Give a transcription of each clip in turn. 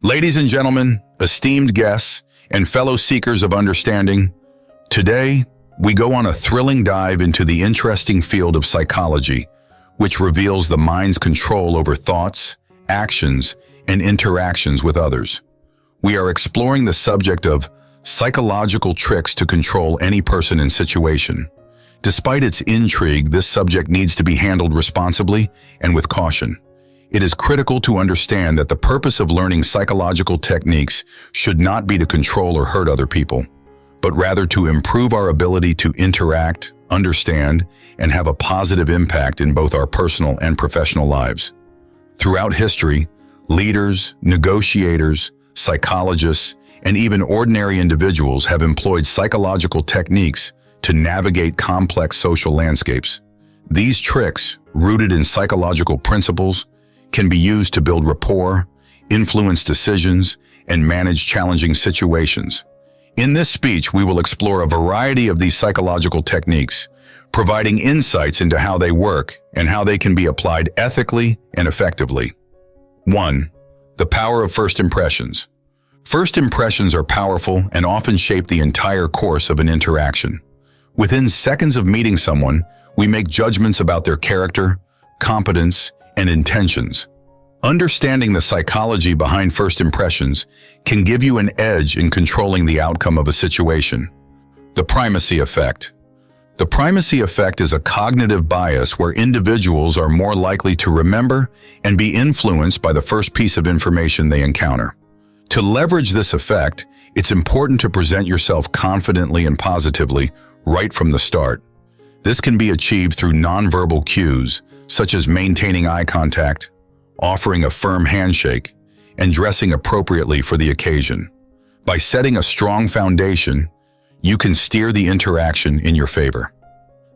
Ladies and gentlemen, esteemed guests, and fellow seekers of understanding, today we go on a thrilling dive into the interesting field of psychology, which reveals the mind's control over thoughts, actions, and interactions with others. We are exploring the subject of psychological tricks to control any person and situation. Despite its intrigue, this subject needs to be handled responsibly and with caution. It is critical to understand that the purpose of learning psychological techniques should not be to control or hurt other people, but rather to improve our ability to interact, understand, and have a positive impact in both our personal and professional lives. Throughout history, leaders, negotiators, psychologists, and even ordinary individuals have employed psychological techniques to navigate complex social landscapes. These tricks, rooted in psychological principles, can be used to build rapport, influence decisions, and manage challenging situations. In this speech, we will explore a variety of these psychological techniques, providing insights into how they work and how they can be applied ethically and effectively. 1. The power of first impressions. First impressions are powerful and often shape the entire course of an interaction. Within seconds of meeting someone, we make judgments about their character, competence, and intentions. Understanding the psychology behind first impressions can give you an edge in controlling the outcome of a situation. The primacy effect. The primacy effect is a cognitive bias where individuals are more likely to remember and be influenced by the first piece of information they encounter. To leverage this effect, it's important to present yourself confidently and positively right from the start. This can be achieved through nonverbal cues, such as maintaining eye contact, offering a firm handshake, and dressing appropriately for the occasion. By setting a strong foundation, you can steer the interaction in your favor.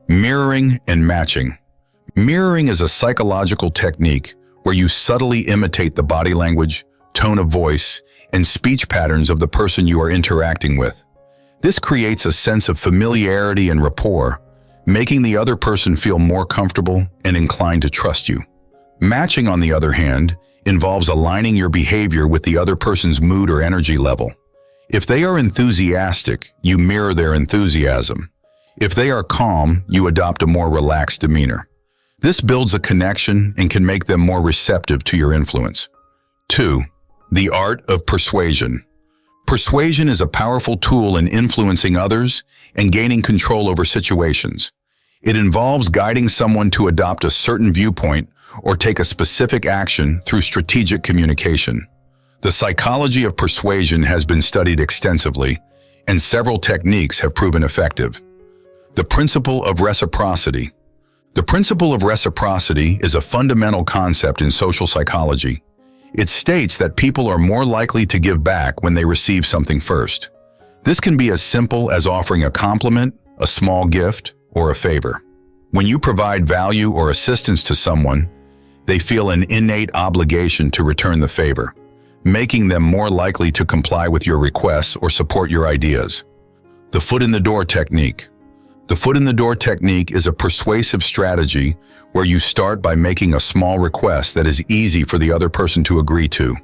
Mirroring and matching. Mirroring is a psychological technique where you subtly imitate the body language, tone of voice, and speech patterns of the person you are interacting with. This creates a sense of familiarity and rapport, making the other person feel more comfortable and inclined to trust you. Matching, on the other hand, involves aligning your behavior with the other person's mood or energy level. If they are enthusiastic, you mirror their enthusiasm. If they are calm, you adopt a more relaxed demeanor. This builds a connection and can make them more receptive to your influence. 2. The art of persuasion. Persuasion is a powerful tool in influencing others and gaining control over situations. It involves guiding someone to adopt a certain viewpoint or take a specific action through strategic communication. The psychology of persuasion has been studied extensively, and several techniques have proven effective. The principle of reciprocity. The principle of reciprocity is a fundamental concept in social psychology. It states that people are more likely to give back when they receive something first. This can be as simple as offering a compliment, a small gift, or a favor. When you provide value or assistance to someone, they feel an innate obligation to return the favor, making them more likely to comply with your requests or support your ideas. The foot in the door technique. The foot in the door technique is a persuasive strategy where you start by making a small request that is easy for the other person to agree to.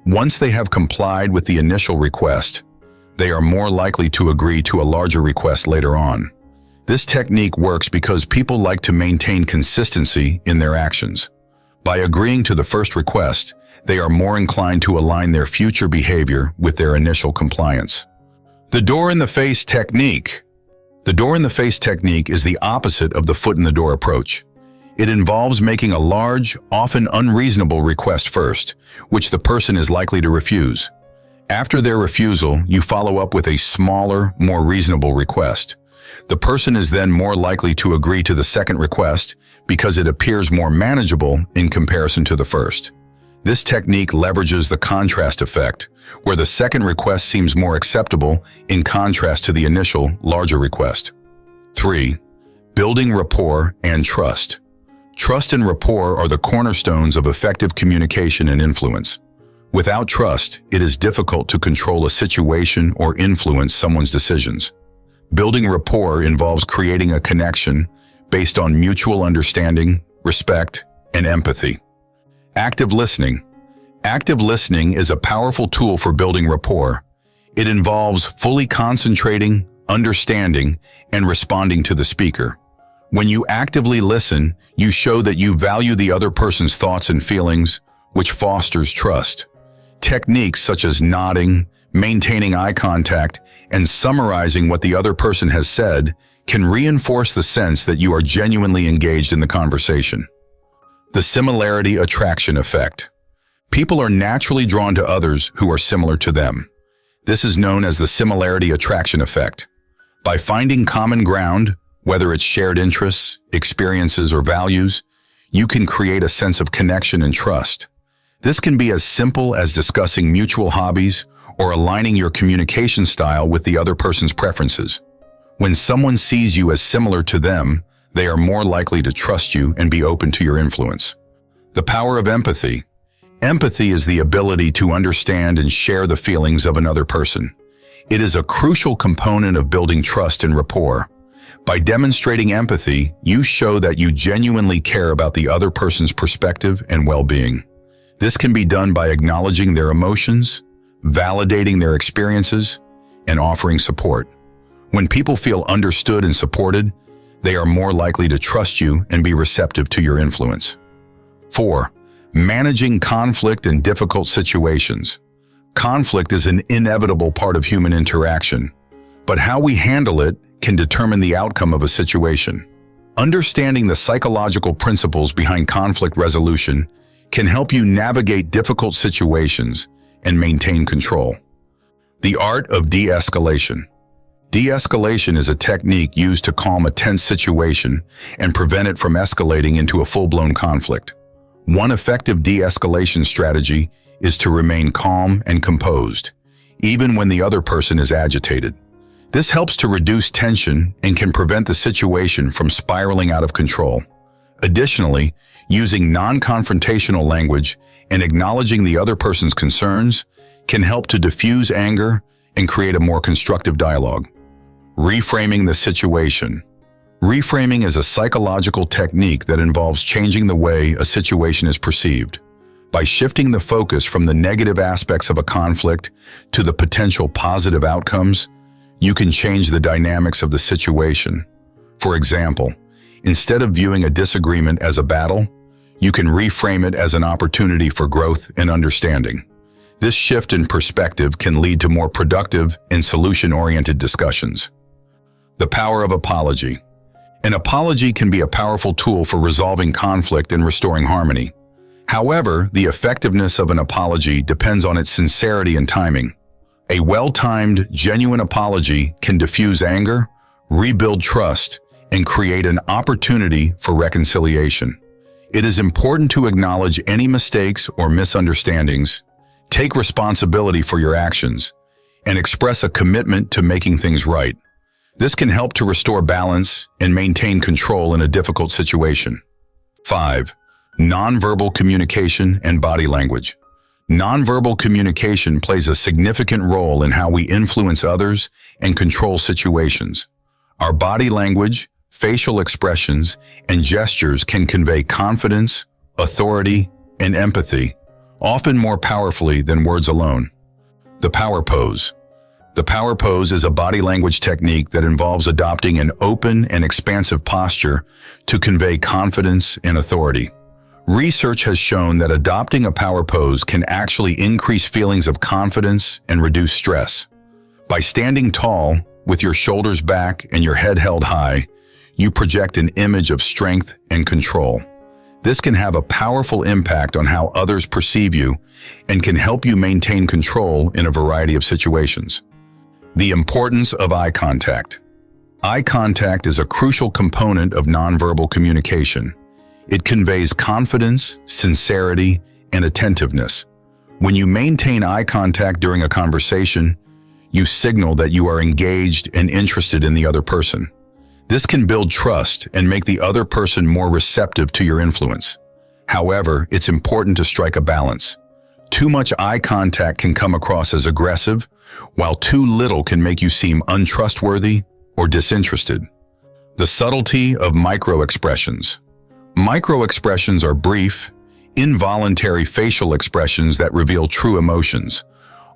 Once they have complied with the initial request, they are more likely to agree to a larger request later on. This technique works because people like to maintain consistency in their actions. By agreeing to the first request, they are more inclined to align their future behavior with their initial compliance. The door-in-the-face technique. The door-in-the-face technique is the opposite of the foot-in-the-door approach. It involves making a large, often unreasonable request first, which the person is likely to refuse. After their refusal, you follow up with a smaller, more reasonable request. The person is then more likely to agree to the second request because it appears more manageable in comparison to the first. This technique leverages the contrast effect, where the second request seems more acceptable in contrast to the initial, larger request. 3. Building rapport and trust. Trust and rapport are the cornerstones of effective communication and influence. Without trust, it is difficult to control a situation or influence someone's decisions. Building rapport involves creating a connection based on mutual understanding, respect, and empathy. Active listening. Active listening is a powerful tool for building rapport. It involves fully concentrating, understanding, and responding to the speaker. When you actively listen, you show that you value the other person's thoughts and feelings, which fosters trust. Techniques such as nodding, maintaining eye contact, and summarizing what the other person has said can reinforce the sense that you are genuinely engaged in the conversation. The similarity attraction effect. People are naturally drawn to others who are similar to them. This is known as the similarity attraction effect. By finding common ground, whether it's shared interests, experiences, or values, you can create a sense of connection and trust. This can be as simple as discussing mutual hobbies or aligning your communication style with the other person's preferences. When someone sees you as similar to them, they are more likely to trust you and be open to your influence. The power of empathy. Empathy is the ability to understand and share the feelings of another person. It is a crucial component of building trust and rapport. By demonstrating empathy, you show that you genuinely care about the other person's perspective and well-being. This can be done by acknowledging their emotions, validating their experiences, and offering support. When people feel understood and supported, they are more likely to trust you and be receptive to your influence. 4. Managing conflict in difficult situations. Conflict is an inevitable part of human interaction, but how we handle it can determine the outcome of a situation. Understanding the psychological principles behind conflict resolution can help you navigate difficult situations and maintain control. The art of de-escalation. De-escalation is a technique used to calm a tense situation and prevent it from escalating into a full-blown conflict. One effective de-escalation strategy is to remain calm and composed, even when the other person is agitated. This helps to reduce tension and can prevent the situation from spiraling out of control. Additionally, using non-confrontational language and acknowledging the other person's concerns can help to diffuse anger and create a more constructive dialogue. Reframing the situation. Reframing is a psychological technique that involves changing the way a situation is perceived. By shifting the focus from the negative aspects of a conflict to the potential positive outcomes, you can change the dynamics of the situation. For example, instead of viewing a disagreement as a battle, you can reframe it as an opportunity for growth and understanding. This shift in perspective can lead to more productive and solution-oriented discussions. The power of apology. An apology can be a powerful tool for resolving conflict and restoring harmony. However, the effectiveness of an apology depends on its sincerity and timing. A well-timed, genuine apology can diffuse anger, rebuild trust, and create an opportunity for reconciliation. It is important to acknowledge any mistakes or misunderstandings, take responsibility for your actions, and express a commitment to making things right. This can help to restore balance and maintain control in a difficult situation. 5. Nonverbal communication and body language. Nonverbal communication plays a significant role in how we influence others and control situations. Our body language, facial expressions, and gestures can convey confidence, authority, and empathy, often more powerfully than words alone. The power pose. The power pose is a body language technique that involves adopting an open and expansive posture to convey confidence and authority. Research has shown that adopting a power pose can actually increase feelings of confidence and reduce stress. By standing tall, with your shoulders back and your head held high, you project an image of strength and control. This can have a powerful impact on how others perceive you and can help you maintain control in a variety of situations. The importance of eye contact. Eye contact is a crucial component of nonverbal communication. It conveys confidence, sincerity, and attentiveness. When you maintain eye contact during a conversation, you signal that you are engaged and interested in the other person. This can build trust and make the other person more receptive to your influence. However, it's important to strike a balance. Too much eye contact can come across as aggressive, while too little can make you seem untrustworthy or disinterested. The subtlety of micro-expressions. Micro-expressions are brief, involuntary facial expressions that reveal true emotions,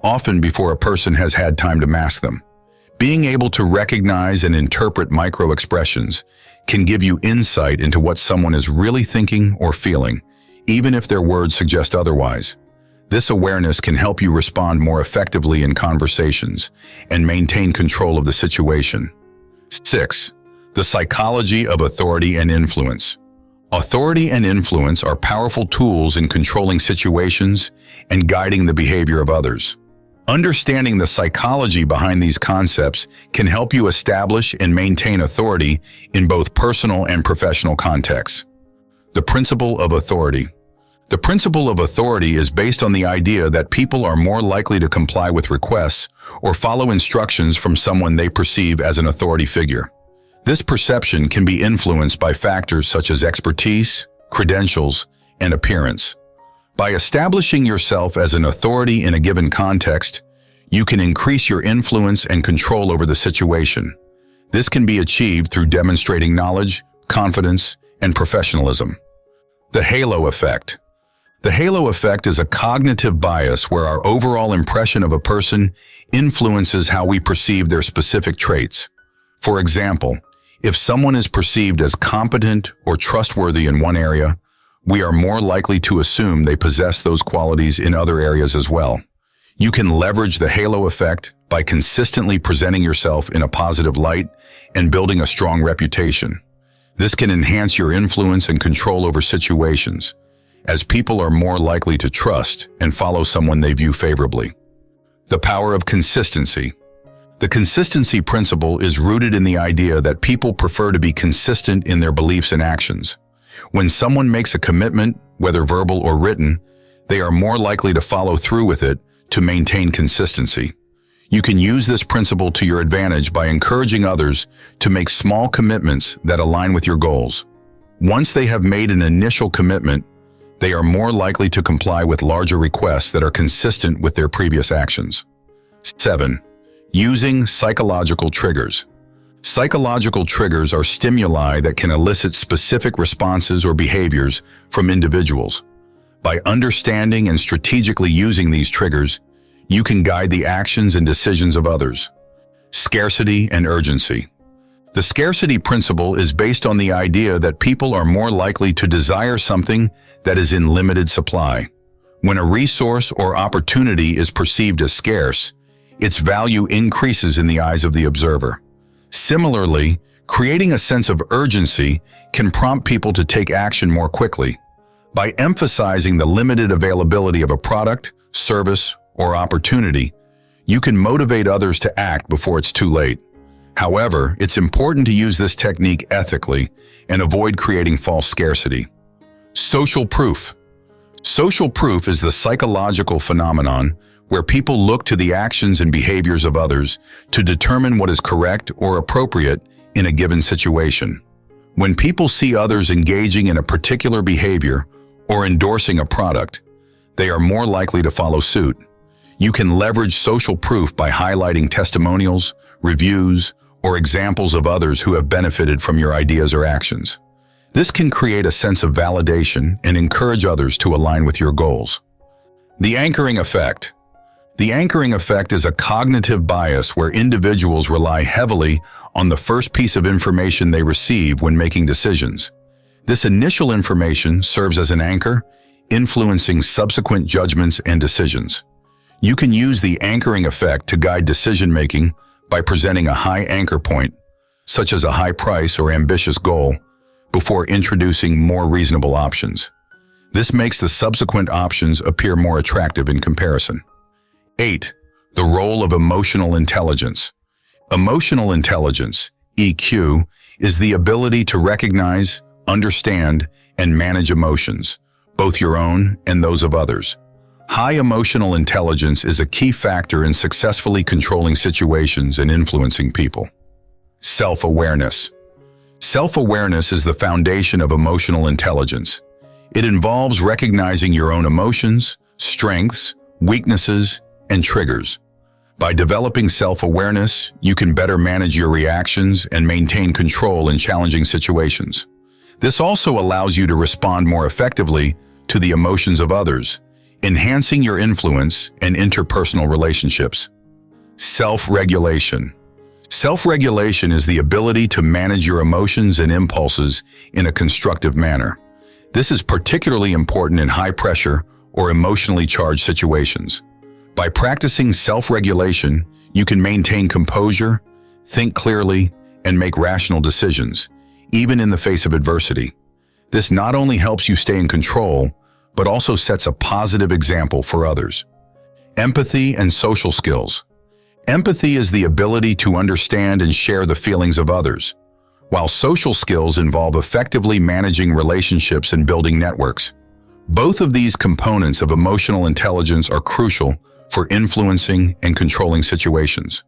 often before a person has had time to mask them. Being able to recognize and interpret micro-expressions can give you insight into what someone is really thinking or feeling, even if their words suggest otherwise. This awareness can help you respond more effectively in conversations and maintain control of the situation. 6. The psychology of authority and influence. Authority and influence are powerful tools in controlling situations and guiding the behavior of others. Understanding the psychology behind these concepts can help you establish and maintain authority in both personal and professional contexts. The principle of authority. The principle of authority is based on the idea that people are more likely to comply with requests or follow instructions from someone they perceive as an authority figure. This perception can be influenced by factors such as expertise, credentials, and appearance. By establishing yourself as an authority in a given context, you can increase your influence and control over the situation. This can be achieved through demonstrating knowledge, confidence, and professionalism. The halo effect. The halo effect is a cognitive bias where our overall impression of a person influences how we perceive their specific traits. For example, if someone is perceived as competent or trustworthy in one area, we are more likely to assume they possess those qualities in other areas as well. You can leverage the halo effect by consistently presenting yourself in a positive light and building a strong reputation. This can enhance your influence and control over situations, as people are more likely to trust and follow someone they view favorably. The power of consistency. The consistency principle is rooted in the idea that people prefer to be consistent in their beliefs and actions. When someone makes a commitment, whether verbal or written, they are more likely to follow through with it to maintain consistency. You can use this principle to your advantage by encouraging others to make small commitments that align with your goals. Once they have made an initial commitment, they are more likely to comply with larger requests that are consistent with their previous actions. 7. Using psychological triggers. Psychological triggers are stimuli that can elicit specific responses or behaviors from individuals. By understanding and strategically using these triggers, you can guide the actions and decisions of others. Scarcity and urgency. The scarcity principle is based on the idea that people are more likely to desire something that is in limited supply. When a resource or opportunity is perceived as scarce, its value increases in the eyes of the observer. Similarly, creating a sense of urgency can prompt people to take action more quickly. By emphasizing the limited availability of a product, service, or opportunity, you can motivate others to act before it's too late. However, it's important to use this technique ethically and avoid creating false scarcity. Social proof. Social proof is the psychological phenomenon where people look to the actions and behaviors of others to determine what is correct or appropriate in a given situation. When people see others engaging in a particular behavior or endorsing a product, they are more likely to follow suit. You can leverage social proof by highlighting testimonials, reviews, or examples of others who have benefited from your ideas or actions. This can create a sense of validation and encourage others to align with your goals. The anchoring effect. The anchoring effect is a cognitive bias where individuals rely heavily on the first piece of information they receive when making decisions. This initial information serves as an anchor, influencing subsequent judgments and decisions. You can use the anchoring effect to guide decision-making by presenting a high anchor point, such as a high price or ambitious goal, before introducing more reasonable options. This makes the subsequent options appear more attractive in comparison. 8. The role of emotional intelligence. Emotional intelligence, EQ, is the ability to recognize, understand, and manage emotions, both your own and those of others. High emotional intelligence is a key factor in successfully controlling situations and influencing people. Self-awareness. Self-awareness is the foundation of emotional intelligence. It involves recognizing your own emotions, strengths, weaknesses, and triggers. By developing self-awareness, you can better manage your reactions and maintain control in challenging situations. This also allows you to respond more effectively to the emotions of others, enhancing your influence and interpersonal relationships. Self-regulation. Self-regulation is the ability to manage your emotions and impulses in a constructive manner. This is particularly important in high-pressure or emotionally charged situations. By practicing self-regulation, you can maintain composure, think clearly, and make rational decisions, even in the face of adversity. This not only helps you stay in control, but also sets a positive example for others. Empathy and social skills. Empathy is the ability to understand and share the feelings of others, while social skills involve effectively managing relationships and building networks. Both of these components of emotional intelligence are crucial for influencing and controlling situations.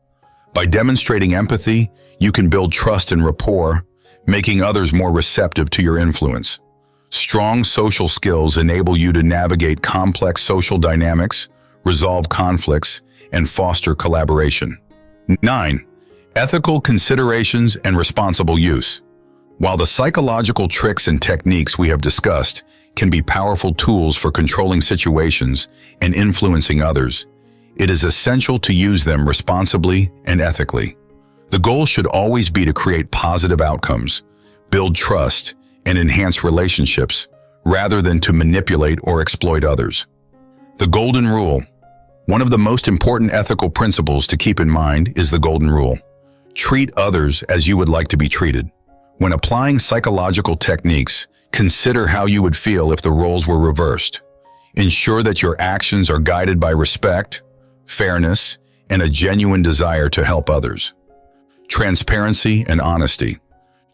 By demonstrating empathy, you can build trust and rapport, making others more receptive to your influence. Strong social skills enable you to navigate complex social dynamics, resolve conflicts, and foster collaboration. 9. Ethical considerations and responsible use. While the psychological tricks and techniques we have discussed can be powerful tools for controlling situations and influencing others, it is essential to use them responsibly and ethically. The goal should always be to create positive outcomes, build trust, and enhance relationships, rather than to manipulate or exploit others. The Golden Rule. One of the most important ethical principles to keep in mind is the Golden Rule. Treat others as you would like to be treated. When applying psychological techniques, consider how you would feel if the roles were reversed. Ensure that your actions are guided by respect, fairness, and a genuine desire to help others. Transparency and honesty.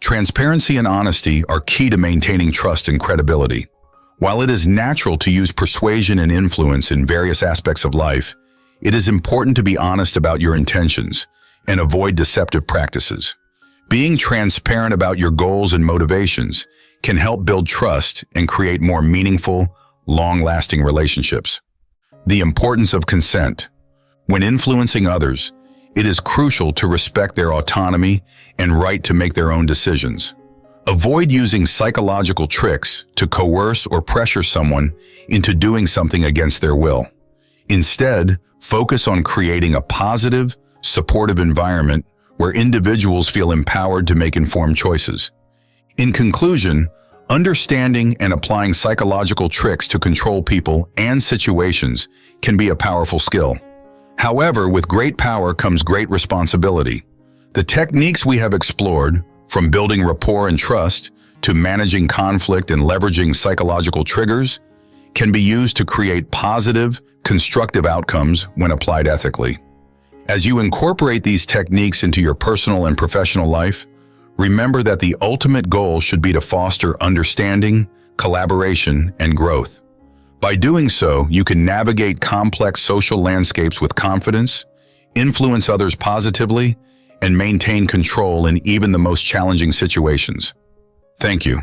Transparency and honesty are key to maintaining trust and credibility. While it is natural to use persuasion and influence in various aspects of life, it is important to be honest about your intentions and avoid deceptive practices. Being transparent about your goals and motivations can help build trust and create more meaningful, long-lasting relationships. The importance of consent. When influencing others, it is crucial to respect their autonomy and right to make their own decisions. Avoid using psychological tricks to coerce or pressure someone into doing something against their will. Instead, focus on creating a positive, supportive environment where individuals feel empowered to make informed choices. In conclusion, understanding and applying psychological tricks to control people and situations can be a powerful skill. However, with great power comes great responsibility. The techniques we have explored, from building rapport and trust to managing conflict and leveraging psychological triggers, can be used to create positive, constructive outcomes when applied ethically. As you incorporate these techniques into your personal and professional life, remember that the ultimate goal should be to foster understanding, collaboration, and growth. By doing so, you can navigate complex social landscapes with confidence, influence others positively, and maintain control in even the most challenging situations. Thank you.